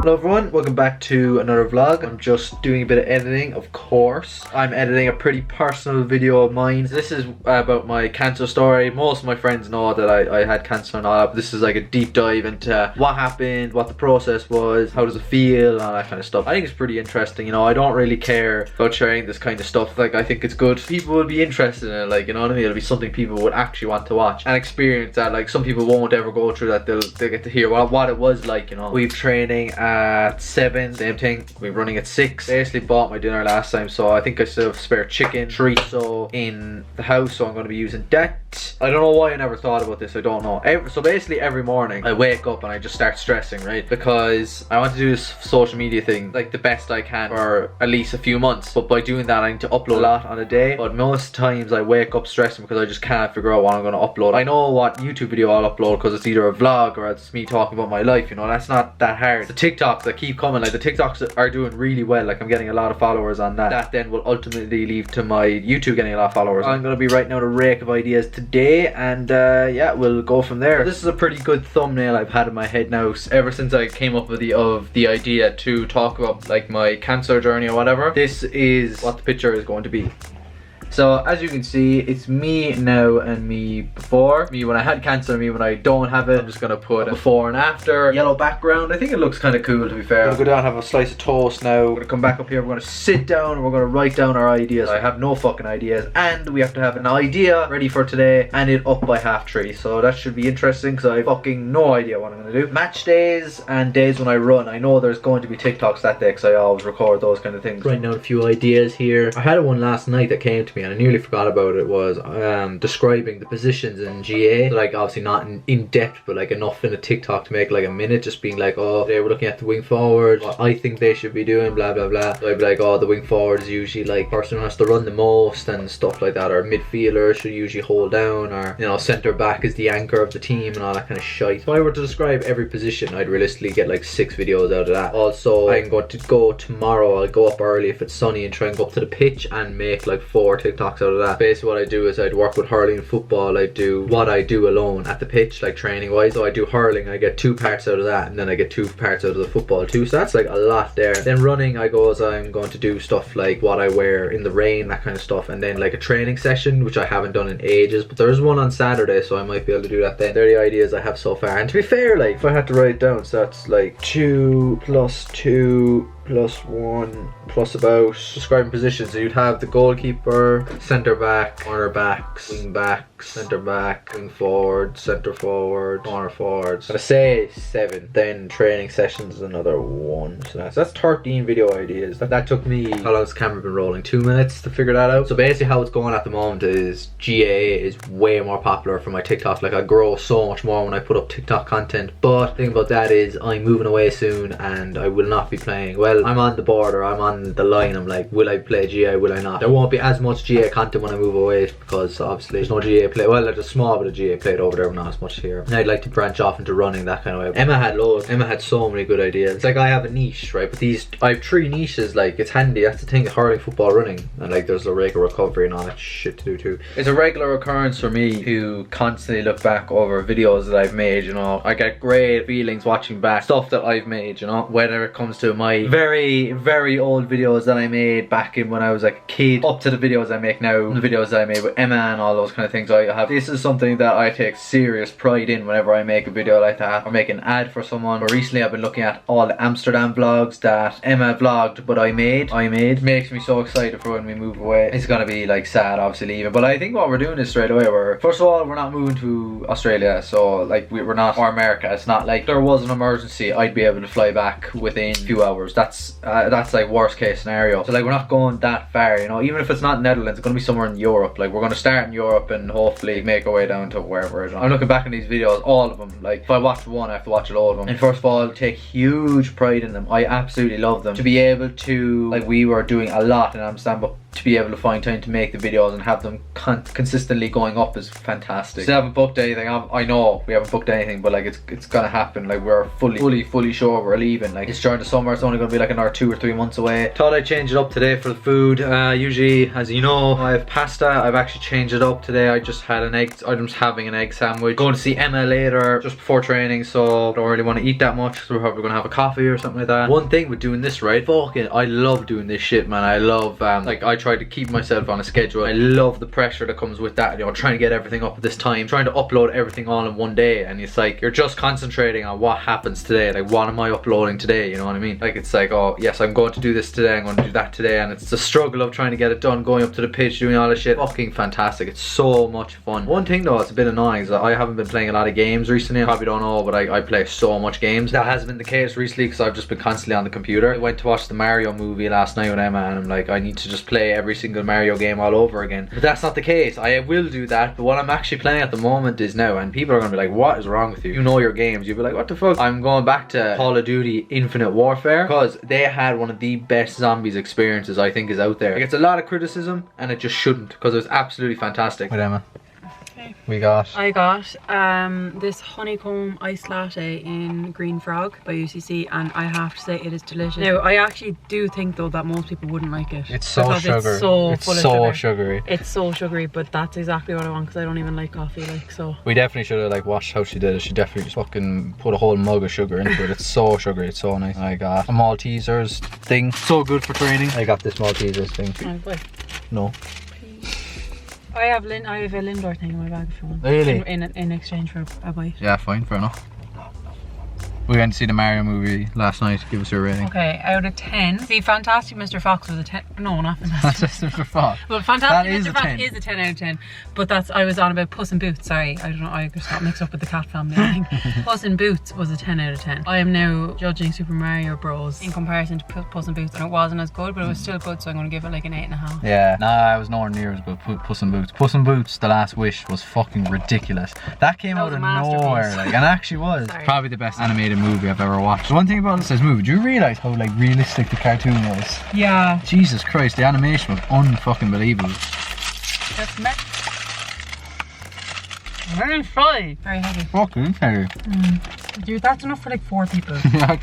Hello everyone, welcome back to another vlog. I'm just doing a bit of editing, of course. I'm editing a pretty personal video of mine. This is about my cancer story. Most of my friends know that I had cancer and all that, but this is like a deep dive into what happened, what the process was, how does it feel, and all that kind of stuff. I think it's pretty interesting, you know. I don't really care about sharing this kind of stuff. Like, I think it's good. People will be interested in it, like, you know what I mean? It'll be something people would actually want to watch and experience that. Like, some people won't ever go through that. They'll get to hear what it was like, you know. We've training at 7, same thing. We're running at 6. Basically bought my dinner last time, so I think I still have spare chicken chorizo in the house, so I'm going to be using that. I don't know why I never thought about this. I don't know. So basically every morning I wake up and I just start stressing, right? Because I want to do this social media thing like the best I can for at least a few months, but by doing that I need to upload a lot on a day. But most times I wake up stressing because I just can't figure out what I'm going to upload. I know what YouTube video I'll upload because it's either a vlog or it's me talking about my life, you know. That's not that hard. The TikToks that keep coming, like the TikToks are doing really well. Like, I'm getting a lot of followers on that. That then will ultimately lead to my YouTube getting a lot of followers. I'm going to be writing out a rake of ideas today, and yeah, we'll go from there. This is a pretty good thumbnail I've had in my head now ever since I came up with the idea to talk about like my cancer journey or whatever. This is what the picture is going to be. So as you can see, it's me now and me before. Me when I had cancer, me when I don't have it. I'm just gonna put a before and after. Yellow background. I think it looks kind of cool, to be fair. I'm gonna go down and have a slice of toast now. We're gonna come back up here. We're gonna sit down and we're gonna write down our ideas. I have no fucking ideas, and we have to have an idea ready for today and it up by 3:30. So that should be interesting because I have fucking no idea what I'm gonna do. Match days and days when I run. I know there's going to be TikToks that day because I always record those kind of things. Writing down a few ideas here. I had one last night that came to me and I nearly forgot about it. Was describing the positions in GA, like obviously not in depth, but like enough in a TikTok to make like a minute, just being like, oh, today we're looking at the wing forward, what I think they should be doing, blah blah blah. So I'd be like, oh, the wing forward is usually like person who has to run the most and stuff like that, or midfielder should usually hold down, or you know, centre back is the anchor of the team and all that kind of shite. If I were to describe every position, I'd realistically get like 6 videos out of that. Also, I'm going to go tomorrow, I'll go up early if it's sunny and try and go up to the pitch and make like 4 TikToks out of that. Basically what I do is I'd work with hurling and football. I do what I do alone at the pitch, like training wise. So I do hurling, I get 2 parts out of that, and then I get 2 parts out of the football too, so that's like a lot there. Then running, I'm going to do stuff like what I wear in the rain, that kind of stuff, and then like a training session which I haven't done in ages, but there's one on Saturday, so I might be able to do that then. They're the ideas I have so far, and to be fair, like if I had to write it down, so that's like 2 plus 2 plus 1 plus about describing positions. So you'd have the goalkeeper, centre back, corner backs, wing backs, centre back, wing forward, centre forward, corner forwards. I say 7. Then training sessions is another 1. So that's 13 video ideas. That took me, how long has the camera been rolling? 2 minutes to figure that out. So basically how it's going at the moment is GA is way more popular for my TikTok. Like, I grow so much more when I put up TikTok content, but the thing about that is I'm moving away soon and I will not be playing. Well, I'm on the border, I'm on the line. I'm like, will I play GA, will I not? There won't be as much GA content when I move away because obviously there's no GA play. Well, there's a small bit of GA played over there, but not as much here. And I'd like to branch off into running, that kind of way. Emma had loads. Emma had so many good ideas. It's like I have a niche, right? But I have 3 niches. Like, it's handy. That's the thing, hurling, football, running, and like there's a regular recovery and all that shit to do too. It's a regular occurrence for me to constantly look back over videos that I've made, you know. I get great feelings watching back stuff that I've made, you know, whether it comes to my very old videos that I made back in when I was like a kid, up to the videos I make now, the videos that I made with Emma and all those kind of things. This is something that I take serious pride in whenever I make a video like that or make an ad for someone. But recently I've been looking at all the Amsterdam vlogs that Emma vlogged but I made. Makes me so excited for when we move away. It's gonna be like sad obviously leaving, but I think what we're doing is straight away, first of all, we're not moving to Australia, so like we're not, or America. It's not like there was an emergency I'd be able to fly back within a few hours. That's like worst case scenario. So like we're not going that far, you know. Even if it's not Netherlands, it's gonna be somewhere in Europe. Like, we're gonna start in Europe and hopefully make our way down to wherever. I'm looking back in these videos, all of them. Like, if I watch one, I have to watch all of them. And first of all, take huge pride in them. I absolutely love them. To be able to, like, we were doing a lot in Amsterdam, but to be able to find time to make the videos and have them consistently going up is fantastic. Still haven't booked anything. I know we haven't booked anything, but like it's gonna happen. Like we're fully sure we're leaving. Like it's during the summer, it's only gonna be like another 2 or 3 months away. Thought I'd change it up today for the food. Usually, as you know, I have pasta. I've actually changed it up today. I just had I'm just having an egg sandwich. Going to see Emma later, just before training, so don't really want to eat that much, so we're probably gonna have a coffee or something like that. One thing with doing this, right, fucking I love doing this shit, man. I love like I try to keep myself on a schedule. I love the pressure that comes with that, you know, trying to get everything up at this time, trying to upload everything all in one day, and it's like you're just concentrating on what happens today. Like, what am I uploading today, you know what I mean? Like, it's like, oh yes, I'm going to do this today, I'm going to do that today, and it's the struggle of trying to get it done, going up to the pitch, doing all this shit. Fucking fantastic. It's so much fun. One thing though, it's a bit annoying, is that I haven't been playing a lot of games recently. I probably don't know, but I play so much games. That hasn't been the case recently because I've just been constantly on the computer. I went to watch the Mario movie last night with Emma, and I'm like, I need to just play every single Mario game all over again. But that's not the case. I will do that, but what I'm actually playing at the moment is now, and people are gonna be like, what is wrong with you? You know your games. You'll be like, what the fuck? I'm going back to Call of Duty Infinite Warfare because they had one of the best zombies experiences I think is out there. It gets a lot of criticism and it just shouldn't, because it was absolutely fantastic. With Emma, I got this honeycomb iced latte in Green Frog by UCC, and I have to say it is delicious. Now, I actually do think though that most people wouldn't like it. It's so sugary. It's so sugary. It's so sugary, but that's exactly what I want because I don't even like coffee, like, so. We definitely should have like watched how she did it. She definitely just fucking put a whole mug of sugar into it. It's so sugary, it's so nice. I got a Maltesers thing. So good for training. I got this Maltesers thing. Oh, boy. No. I have a Lindor thing in my bag if you want. Really? In exchange for a bite. Yeah, fine, fair enough. We went to see the Mario movie last night. Give us your rating. Okay, out of 10. See, Fantastic Mr. Fox was a 10. No, not Fantastic Mr. Fox. Well, Fantastic Mr. Fox is a 10 out of 10. But that's, I was on about Puss in Boots. Sorry, I don't know, I just got mixed up with the cat family. I think Puss in Boots was a 10 out of 10. I am now judging Super Mario Bros. in comparison to Puss in Boots, and it wasn't as good, but it was still good, so I'm going to give it like an 8.5. Yeah, nah, I was nowhere near as good. Puss in Boots. Puss in Boots, The Last Wish was fucking ridiculous. That came out of nowhere, like, and actually was. Probably the best animated movie I've ever watched. The one thing about this movie, do you realise how like realistic the cartoon was? Yeah. Jesus Christ, the animation was unfucking believable. That's me. Very fried. Very heavy. Fucking heavy. Dude, that's enough for like 4 people. Yeah,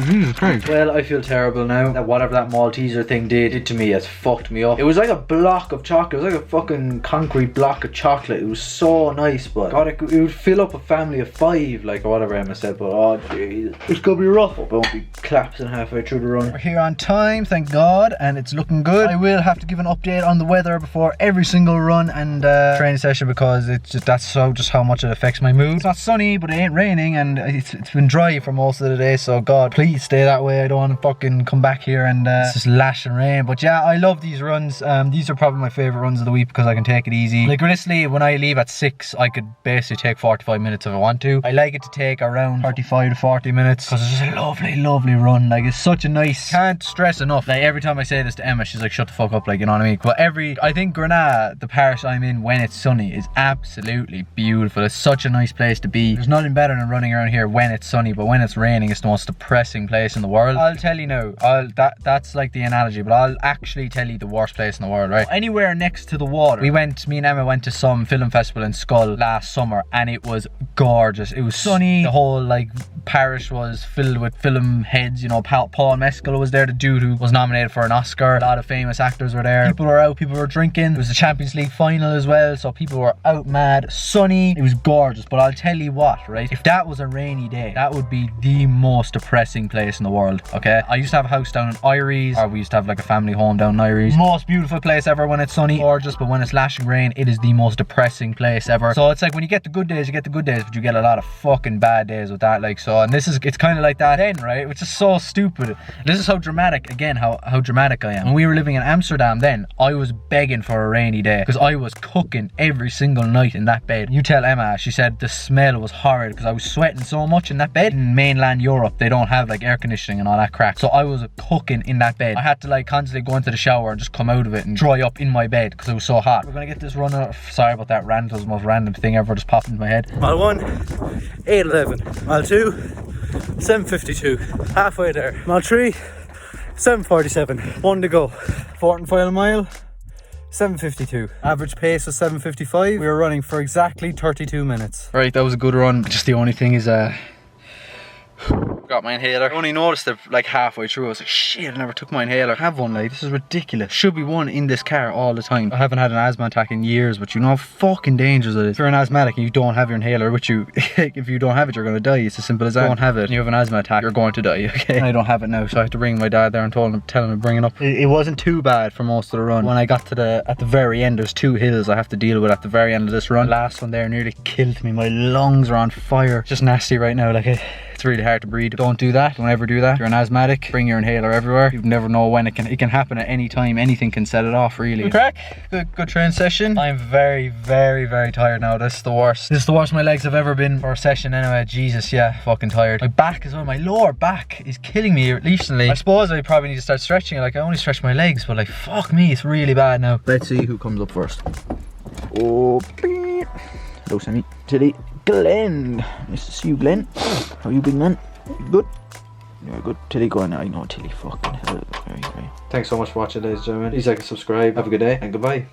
Jesus Christ. Well, I feel terrible now that whatever that Malteser thing did to me has fucked me up. It was like a block of chocolate. It was like a fucking concrete block of chocolate. It was so nice, but God, it would fill up a family of 5, like, or whatever Emma said, but oh jeez, it's gonna be rough. But won't be collapsing halfway through the run. We're here on time, thank God, and it's looking good. I will have to give an update on the weather before every single run and training session, because it's just, that's just how much it affects my mood. It's not sunny, but it ain't raining, and it's been dry for most of the day, so God, please stay that way. I don't want to fucking come back here and it's just lash and rain. But yeah, I love these runs. These are probably my favorite runs of the week because I can take it easy. Like realistically, when I leave at 6, I could basically take 45 minutes if I want to. I like it to take around 35 to 40 minutes because it's just a lovely run. Like, it's such a nice, can't stress enough. Like, every time I say this to Emma, she's like, shut the fuck up, like, you know what I mean? But I think Granada, the parish I'm in when it's sunny, is absolutely beautiful. It's such a nice place to be. There's nothing better than running around here when it's sunny, but when it's raining, it's the most depressing place in the world. I'll tell you now, that's like the analogy, but I'll actually tell you the worst place in the world, right? Anywhere next to the water. Me and Emma went to some film festival in Skull last summer, and it was gorgeous. It was sunny. The whole like parish was filled with film heads. You know, Paul Mescal was there, the dude who was nominated for an Oscar. A lot of famous actors were there. People were out, people were drinking. It was the Champions League final as well, so people were out mad. Sunny. It was gorgeous. But I'll tell you what, right? If that was a rainy day, that would be the most depressing place in the world, okay? I used to have a house down in Iries, or we used to have like a family home down in Iries. Most beautiful place ever when it's sunny, gorgeous, but when it's lashing rain, it is the most depressing place ever. So it's like when you get the good days, you get the good days, but you get a lot of fucking bad days with that, like, so, and it's kind of like that then, right? Which is so stupid. This is how dramatic, again, how dramatic I am. When we were living in Amsterdam then, I was begging for a rainy day, because I was cooking every single night in that bed. You tell Emma, she said the smell was horrid, because I was sweating so much in that bed. In mainland Europe, they don't have like air conditioning and all that crap, so I was cooking in that bed. I had to like constantly go into the shower and just come out of it and dry up in my bed because it was so hot. We're gonna get this run out. Sorry about that rant, it was the most random thing ever just popped into my head. Mile 1, 8:11. Mile 2, 7:52. Halfway there. Mile 3, 7:47. 1 to go. Fourth and final mile, 7:52. Average pace was 7:55. We were running for exactly 32 minutes. Right, that was a good run. Just the only thing is got my inhaler. I only noticed it like halfway through. I was like, shit, I never took my inhaler. I have one, like, this is ridiculous. Should be one in this car all the time. I haven't had an asthma attack in years, but you know how fucking dangerous it is. If you're an asthmatic and you don't have your inhaler with you, if you don't have it, you're gonna die. It's as simple as that. Don't have it and you have an asthma attack, you're going to die, okay? And I don't have it now, so I have to bring my dad there and tell him to bring it up. It wasn't too bad for most of the run. When I got to at the very end, there's 2 hills I have to deal with at the very end of this run. The last one there nearly killed me. My lungs are on fire. It's just nasty right now, like it's really hard to breathe. Don't do that. Don't ever do that. If you're an asthmatic, bring your inhaler everywhere. You never know when it can happen at any time. Anything can set it off, really. Good crack. Good train session. I'm very, very, very tired now. This is the worst. This is the worst my legs have ever been for a session anyway. Jesus, yeah, fucking tired. My back as well, my lower back is killing me recently. I suppose I probably need to start stretching it. Like, I only stretch my legs, but like, fuck me, it's really bad now. Let's see who comes up first. Oh, hello, Sammy. Tilly. Glenn. Nice to see you, Glenn. How you been, man? You good? You're good. Tilly going. I know Tilly fucking hell. Very. Thanks so much for watching, ladies and gentlemen. Please like and subscribe. Have a good day and goodbye.